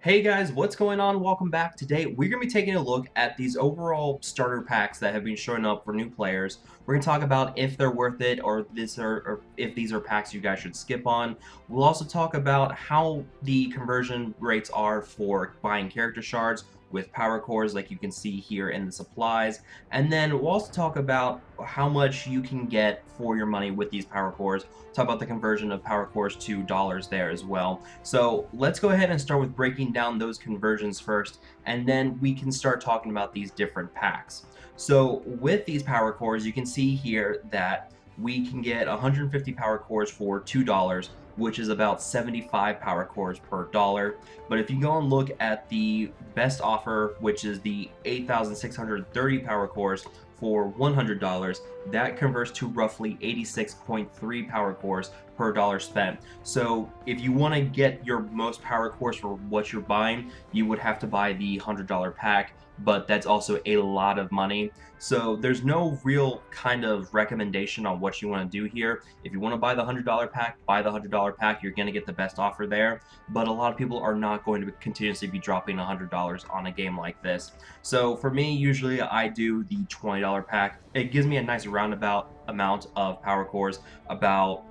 Hey guys, what's going on? Welcome back. Today we're going to be taking a look at these overall starter packs that have been showing up for new players. We're going to talk about if they're worth it or if these are packs you guys should skip on. We'll also talk about how the conversion rates are for buying character shards with power cores like you can see here in the supplies. And then we'll also talk about how much you can get for your money with these power cores. Talk about the conversion of power cores to dollars there as well. So let's go ahead and start with breaking down those conversions first, and then we can start talking about these different packs. So with these power cores, you can see here that we can get 150 power cores for $2, which is about 75 power cores per dollar. But if you go and look at the best offer, which is the 8,630 power cores for $100, that converts to roughly 86.3 power cores per dollar spent. So if you want to get your most power cores for what you're buying, you would have to buy the $100 pack, but that's also a lot of money. So there's no real kind of recommendation on what you want to do here. If you want to buy the $100 pack, buy the $100 pack. You're going to get the best offer there, but a lot of people are not going to continuously be dropping $100 on a game like this. So for me, usually I do the $20 pack. It gives me a nice roundabout amount of power cores, about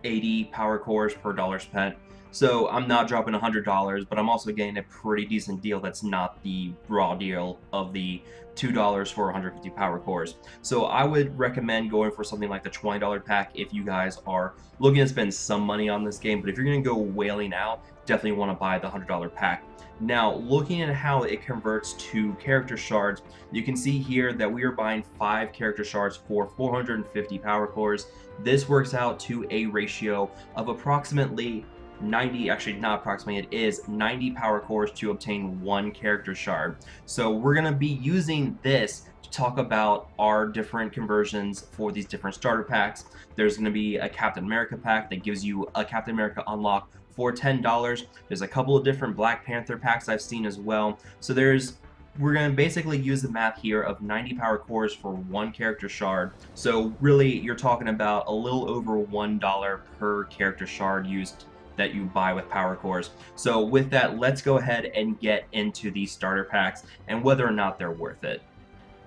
80 power cores per dollar spent. So I'm not dropping $100, but I'm also getting a pretty decent deal that's not the raw deal of the $2 for 150 power cores. So I would recommend going for something like the $20 pack if you guys are looking to spend some money on this game. But if you're going to go whaling out, definitely want to buy the $100 pack. Now, looking at how it converts to character shards, you can see here that we are buying 5 character shards for 450 power cores. This works out to a ratio of approximately 90, actually not approximately, it is 90 power cores to obtain 1 character shard. So we're going to be using this to talk about our different conversions for these different starter packs. There's going to be a Captain America pack that gives you a Captain America unlock for $10. There's a couple of different Black Panther packs I've seen as well. So we're going to basically use the math here of 90 power cores for 1 character shard. So really, you're talking about a little over $1 per character shard used that you buy with power cores. So with that, let's go ahead and get into these starter packs and whether or not they're worth it.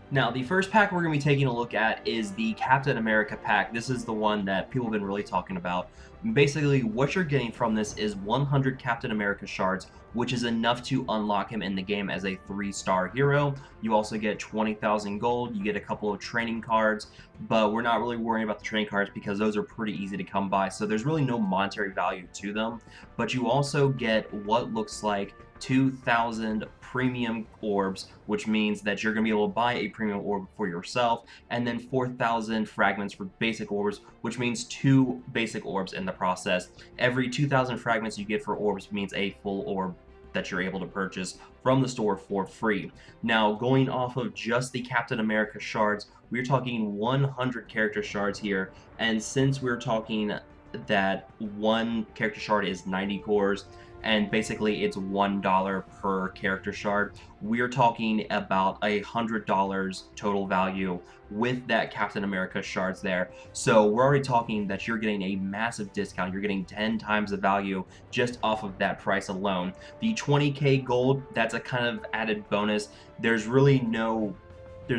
Now, the first pack we're going to be taking a look at is the Captain America pack. This is the one that people have been really talking about. Basically, what you're getting from this is 100 Captain America shards, which is enough to unlock him in the game as a 3-star hero. You also get 20,000 gold, you get a couple of training cards, but we're not really worrying about the training cards because those are pretty easy to come by, so there's really no monetary value to them. But you also get what looks like 2,000 premium orbs, which means that you're going to be able to buy a premium orb for yourself, and then 4,000 fragments for basic orbs, which means 2 basic orbs in the process. Every 2,000 fragments you get for orbs means a full orb that you're able to purchase from the store for free. Now, going off of just the Captain America shards, we're talking 100 character shards here, and since we're talking that 1 character shard is 90 cores, and basically it's $1 per character shard, we're talking about $100 total value with that Captain America shards there. So we're already talking that you're getting a massive discount. You're getting 10 times the value just off of that price alone. The 20k gold, that's a kind of added bonus. There's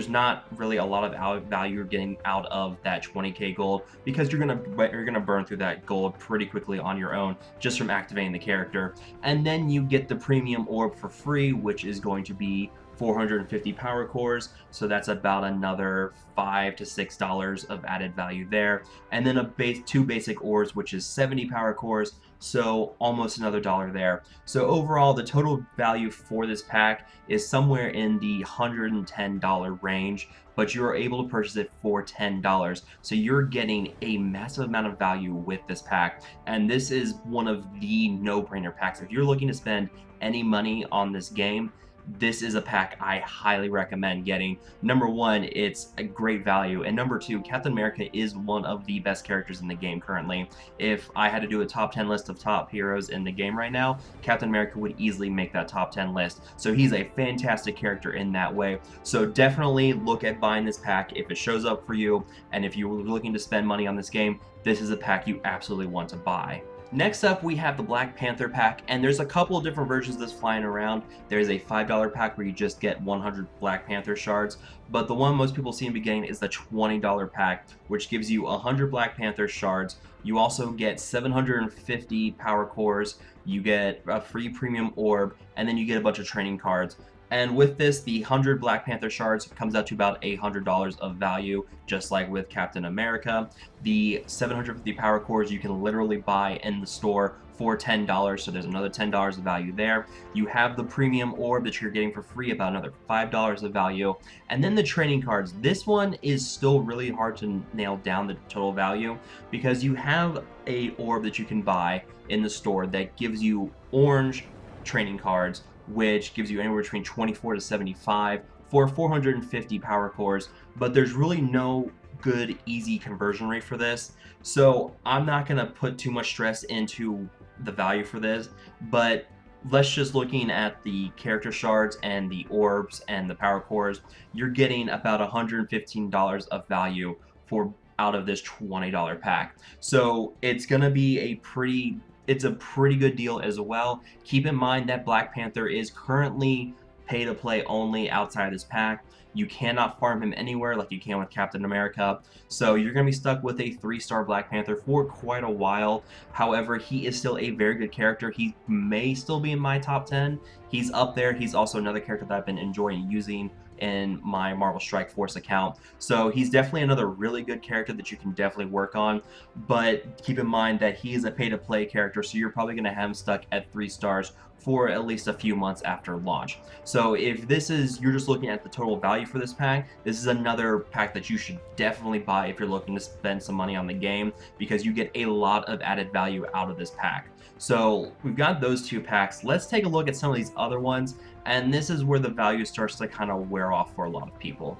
not really a lot of value you're getting out of that 20k gold because you're gonna burn through that gold pretty quickly on your own just from activating the character. And then you get the premium orb for free, which is going to be 450 power cores, so that's about another $5 to $6 of added value there. And then 2 basic orbs, which is 70 power cores, so almost another $1 there. So overall, the total value for this pack is somewhere in the $110 range, but you're able to purchase it for $10. So you're getting a massive amount of value with this pack, and this is one of the no-brainer packs. If you're looking to spend any money on this game, this is a pack I highly recommend getting. Number 1, it's a great value, and number 2, Captain America is one of the best characters in the game currently. If I had to do a top 10 list of top heroes in the game right now, Captain America would easily make that top 10 list. So he's a fantastic character in that way. So definitely look at buying this pack if it shows up for you, and if you're looking to spend money on this game, this is a pack you absolutely want to buy. Next up, we have the Black Panther pack, and there's a couple of different versions of this flying around. There's a $5 pack where you just get 100 Black Panther shards, but the one most people seem to be getting is the $20 pack, which gives you 100 Black Panther shards. You also get 750 power cores, you get a free premium orb, and then you get a bunch of training cards. And with this, the 100 Black Panther shards comes out to about $800 of value, just like with Captain America. The 750 power cores you can literally buy in the store for $10, so there's another $10 of value there. You have the premium orb that you're getting for free, about another $5 of value. And then the training cards. This one is still really hard to nail down the total value, because you have a orb that you can buy in the store that gives you orange training cards, which gives you anywhere between 24 to 75 for 450 power cores, but there's really no good easy conversion rate for this, so I'm not going to put too much stress into the value for this. But let's just looking at the character shards and the orbs and the power cores, you're getting about $115 of value for out of this $20 pack, so it's going to be a pretty good deal as well. Keep in mind that Black Panther is currently pay to play only outside of this pack. You cannot farm him anywhere like you can with Captain America, so you're going to be stuck with a 3-star Black Panther for quite a while. However, he is still a very good character. He may still be in my top 10. He's up there. He's also another character that I've been enjoying using in my Marvel Strike Force account. So he's definitely another really good character that you can definitely work on, but keep in mind that he is a pay-to-play character, so you're probably going to have him stuck at 3 stars for at least a few months after launch. So if you're just looking at the total value for this pack, this is another pack that you should definitely buy if you're looking to spend some money on the game, because you get a lot of added value out of this pack. So we've got those 2 packs. Let's take a look at some of these other ones, and this is where the value starts to kind of wear off for a lot of people.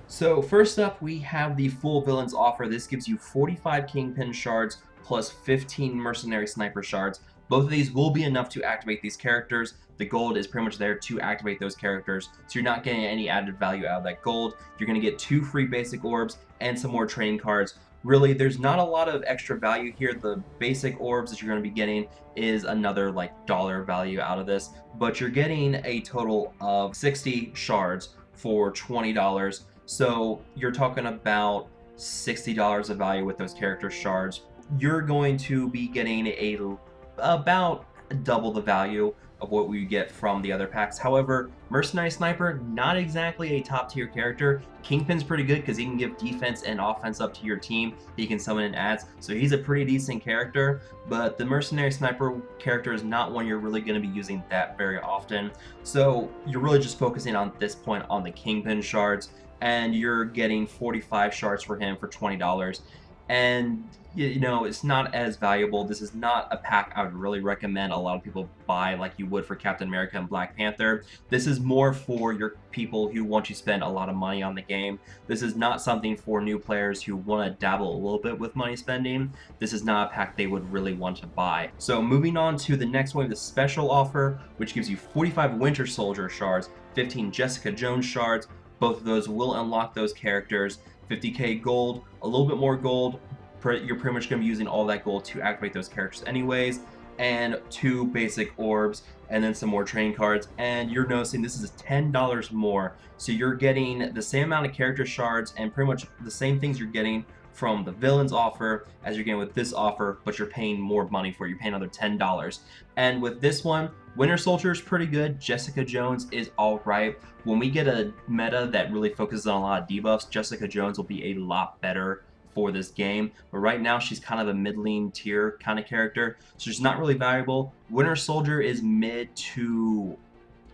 So first up, we have the full villains offer. This gives you 45 Kingpin shards plus 15 mercenary sniper shards. Both of these will be enough to activate these characters. The gold is pretty much there to activate those characters, so you're not getting any added value out of that gold. You're going to get 2 free basic orbs and some more training cards. Really, there's not a lot of extra value here. The basic orbs that you're going to be getting is another like dollar value out of this, but you're getting a total of 60 shards for $20. So you're talking about $60 of value with those character shards. You're going to be getting about double the value of what we get from the other packs. However, Mercenary Sniper, not exactly a top tier character. Kingpin's pretty good because he can give defense and offense up to your team. He can summon in ads, so he's a pretty decent character, but the Mercenary Sniper character is not one you're really going to be using that very often. So you're really just focusing on this point on the Kingpin shards, and you're getting 45 shards for him for $20. And you know, it's not as valuable. This is not a pack I would really recommend a lot of people buy like you would for Captain America and Black Panther. This is more for your people who want to spend a lot of money on the game. This is not something for new players who want to dabble a little bit with money spending. This is not a pack they would really want to buy. So moving on to the next one, the special offer, which gives you 45 Winter Soldier shards, 15 Jessica Jones shards. Both of those will unlock those characters. 50k gold, a little bit more gold. You're pretty much going to be using all that gold to activate those characters anyways, and 2 basic orbs, and then some more training cards. And you're noticing this is $10 more, so you're getting the same amount of character shards and pretty much the same things you're getting from the villains offer as you're getting with this offer, but you're paying more money for it. You're paying another $10. And with this one, Winter Soldier is pretty good. Jessica Jones is all right. When we get a meta that really focuses on a lot of debuffs, Jessica Jones will be a lot better for this game, but right now she's kind of a middling tier kind of character, so she's not really valuable. Winter Soldier is mid to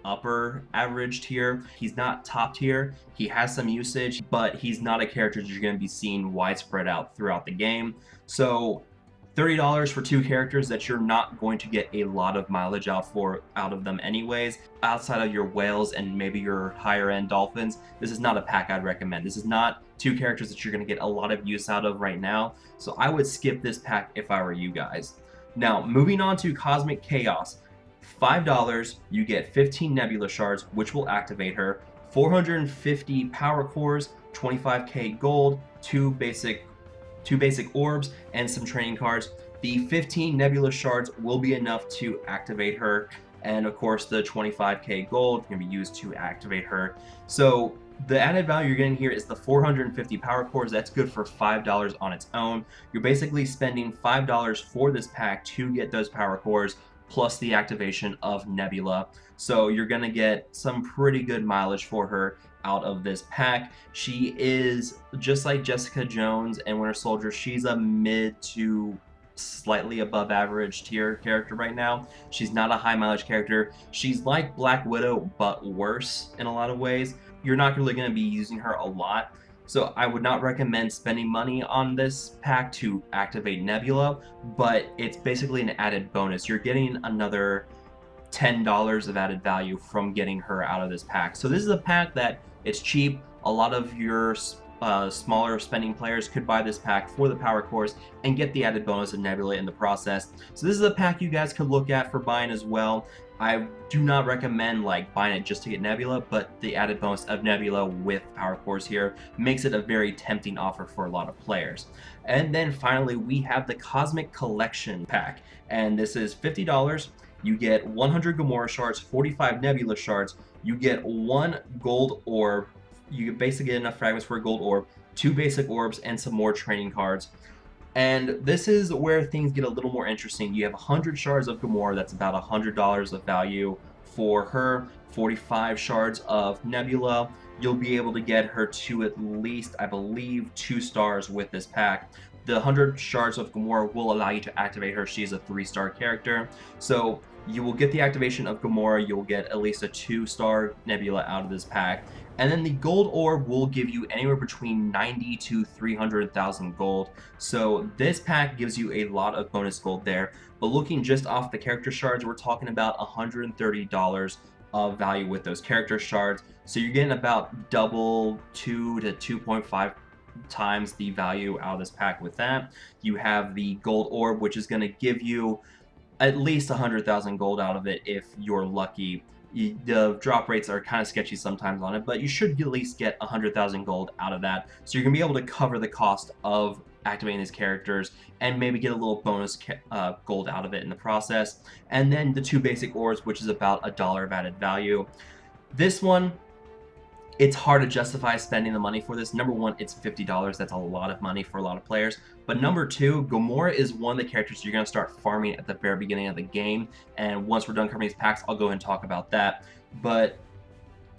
upper average tier. He's not top tier. He has some usage, but he's not a character that you're going to be seeing widespread out throughout the game. So $30 for 2 characters that you're not going to get a lot of mileage out of them anyways. Outside of your whales and maybe your higher end dolphins, this is not a pack I'd recommend. This is not 2 characters that you're going to get a lot of use out of right now, so I would skip this pack if I were you guys. Now moving on to Cosmic Chaos, $5 you get 15 Nebula shards, which will activate her, 450 power cores, 25k gold, 2 basic orbs, and some training cards. The 15 Nebula shards will be enough to activate her, and of course the 25k gold can be used to activate her. So the added value you're getting here is the 450 power cores. That's good for $5 on its own. You're basically spending $5 for this pack to get those power cores plus the activation of Nebula. So you're gonna get some pretty good mileage for her out of this pack. She is just like Jessica Jones and Winter Soldier. She's a mid to slightly above average tier character right now. She's not a high mileage character. She's like Black Widow, but worse in a lot of ways. You're not really going to be using her a lot. So I would not recommend spending money on this pack to activate Nebula, but it's basically an added bonus. You're getting another $10 of added value from getting her out of this pack. So this is a pack that it's cheap. A lot of your smaller spending players could buy this pack for the power cores and get the added bonus of Nebula in the process. So this is a pack you guys could look at for buying as well. I do not recommend like buying it just to get Nebula, but the added bonus of Nebula with power cores here makes it a very tempting offer for a lot of players. And then finally we have the Cosmic Collection pack, and this is $50. You get 100 Gamora shards, 45 Nebula shards, you get 1 gold orb, you basically get enough fragments for a gold orb, 2 basic orbs, and some more training cards. And this is where things get a little more interesting. You have 100 shards of Gamora, that's about $100 of value for her, 45 shards of Nebula. You'll be able to get her to at least, I believe, 2 stars with this pack. The 100 shards of Gamora will allow you to activate her. She's a 3-star character. So you will get the activation of Gamora, you'll get at least a 2-star Nebula out of this pack. And then the gold orb will give you anywhere between 90 to 300,000 gold. So this pack gives you a lot of bonus gold there. But looking just off the character shards, we're talking about $130 of value with those character shards. So you're getting about double 2 to 2.5 times the value out of this pack with that. You have the gold orb, which is going to give you at least 100,000 gold out of it if you're lucky. The drop rates are kind of sketchy sometimes on it, but you should at least get 100,000 gold out of that. So you're going to be able to cover the cost of activating these characters and maybe get a little bonus gold out of it in the process. And then the 2 basic orbs, which is about $1 of added value. This one, it's hard to justify spending the money for this. Number one, it's $50. That's a lot of money for a lot of players. But number two, Gamora is one of the characters you're going to start farming at the very beginning of the game. And once we're done covering these packs, I'll go ahead and talk about that. But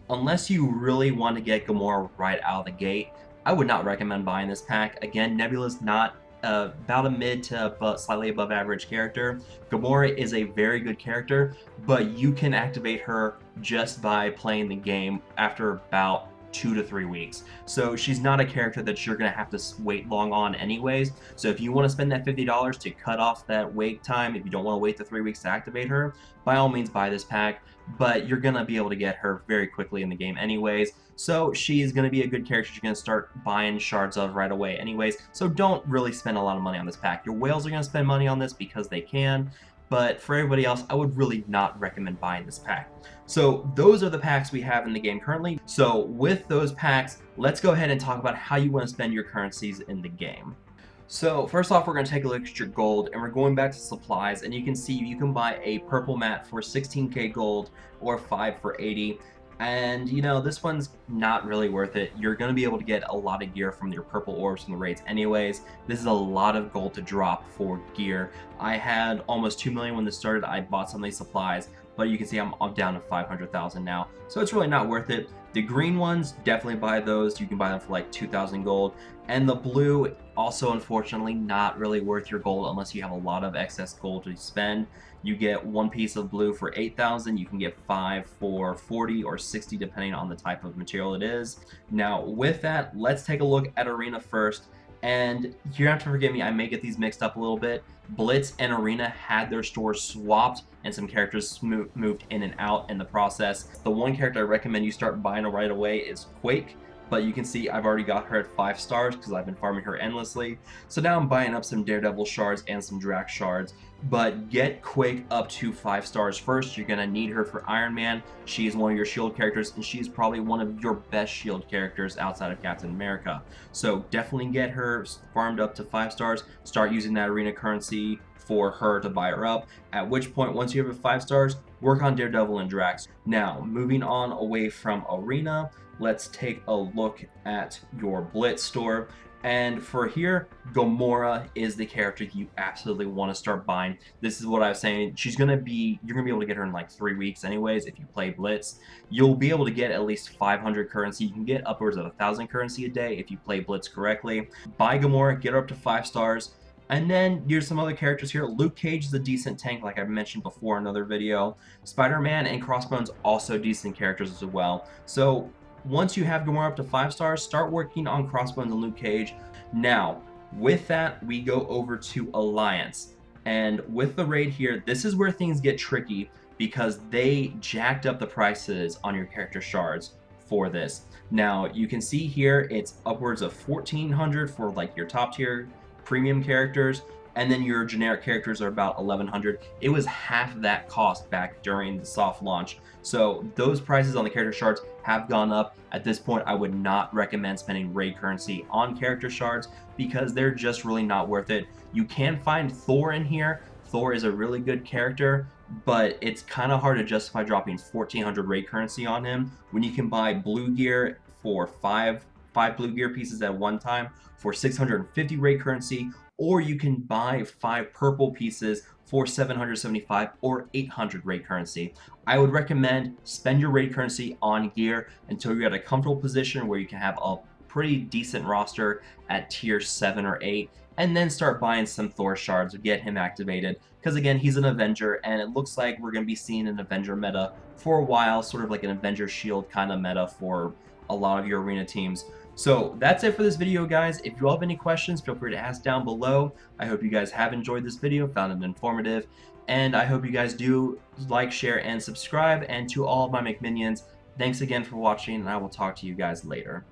unless you really want to get Gamora right out of the gate, I would not recommend buying this pack. Again, Nebula's not about a mid to slightly above average character. Gamora is a very good character, but you can activate her just by playing the game after about 2 to 3 weeks. So she's not a character that you're going to have to wait long on anyways. So if you want to spend that $50 to cut off that wait time, if you don't want to wait the 3 weeks to activate her, by all means buy this pack, but you're going to be able to get her very quickly in the game anyways. So she's going to be a good character you're going to start buying shards of right away anyways. So don't really spend a lot of money on this pack. Your whales are going to spend money on this because they can, but for everybody else, I would really not recommend buying this pack. So those are the packs we have in the game currently. So with those packs, let's go ahead and talk about how you want to spend your currencies in the game. So first off, we're going to take a look at your gold, and we're going back to supplies, and you can see you can buy a purple mat for 16k gold or 5 for 80. And you know, this one's not really worth it. You're going to be able to get a lot of gear from your purple orbs from the raids anyways. This is a lot of gold to drop for gear. I had almost 2 million when this started. I bought some of these supplies, but you can see I'm down to 500,000 now. So it's really not worth it. The green ones, definitely buy those. You can buy them for like 2,000 gold. And the blue, also unfortunately not really worth your gold unless you have a lot of excess gold to spend. You get 1 piece of blue for 8,000. You can get 5 for 40 or 60 depending on the type of material it is. Now with that, let's take a look at Arena first. And you have to forgive me, I may get these mixed up a little bit. Blitz and Arena had their stores swapped and some characters moved in and out in the process. The one character I recommend you start buying right away is Quake. But you can see I've already got her at 5 stars because I've been farming her endlessly. So now I'm buying up some Daredevil shards and some Drax shards. But get Quake up to 5 stars first. You're going to need her for Iron Man. She is one of your shield characters, and she's probably one of your best shield characters outside of Captain America. So definitely get her farmed up to 5 stars. Start using that arena currency for her to buy her up, at which point, once you have 5 stars, work on Daredevil and Drax. Now, moving on away from Arena, let's take a look at your Blitz store. And for here, Gamora is the character you absolutely want to start buying. This is what I was saying. You're gonna be able to get her in like 3 weeks anyways if you play Blitz. You'll be able to get at least 500 currency. You can get upwards of 1,000 currency a day if you play Blitz correctly. Buy Gamora, get her up to 5 stars. And then here's some other characters here. Luke Cage is a decent tank, like I mentioned before in another video. Spider-Man and Crossbones also decent characters as well. So once you have Gamora up to 5 stars, start working on Crossbones and Luke Cage. Now, with that, we go over to Alliance. And with the raid here, this is where things get tricky because they jacked up the prices on your character shards for this. Now, you can see here, it's upwards of 1,400 for like your top tier premium characters, and then your generic characters are about 1,100. It was half that cost back during the soft launch. So those prices on the character shards have gone up. At this point, I would not recommend spending raid currency on character shards because they're just really not worth it. You can find Thor in here. Thor is a really good character, but it's kind of hard to justify dropping 1,400 raid currency on him when you can buy blue gear for five blue gear pieces at one time for 650 raid currency, or you can buy 5 purple pieces for 775 or 800 raid currency. I would recommend spend your raid currency on gear until you're at a comfortable position where you can have a pretty decent roster at tier 7 or 8, and then start buying some Thor shards to get him activated, because again, he's an Avenger, and it looks like we're going to be seeing an Avenger meta for a while, sort of like an Avenger shield kind of meta for a lot of your arena teams. So that's it for this video, guys. If you all have any questions, feel free to ask down below. I hope you guys have enjoyed this video, found it informative, and I hope you guys do like, share, and subscribe. And to all of my McMinions, thanks again for watching, and I will talk to you guys later.